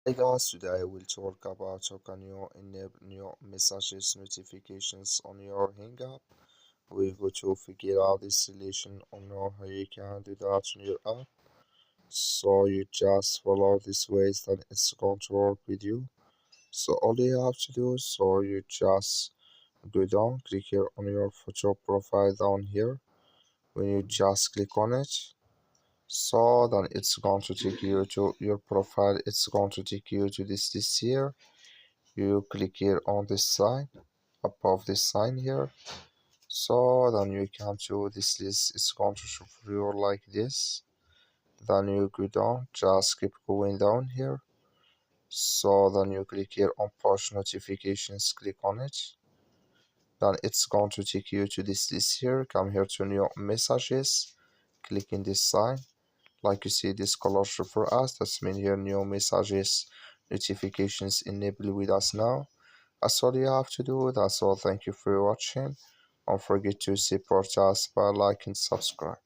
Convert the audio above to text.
Hey guys, today I will talk about how can you enable new messages notifications on your Hang app. We're going to figure out this solution on how you can do that on your app. So you just follow these ways that it's going to work with you. So all you have to do, so you just go down, click here on your photo profile down here. When you just click on it, so then it's going to take you to your profile. It's going to take you to this here. You click here on this sign, above this sign here, so then you come to this list. It's going to show for you like this. Then you go down, just keep going down here, so then you click here on push notifications, click on it. Then it's going to take you to this list here. Come here to new messages, click in this sign. Like you see this color show for us, that's mean here new messages notifications enabled with us now. That's all you have to do. That's all. Thank you for watching. Don't forget to support us by like and subscribe.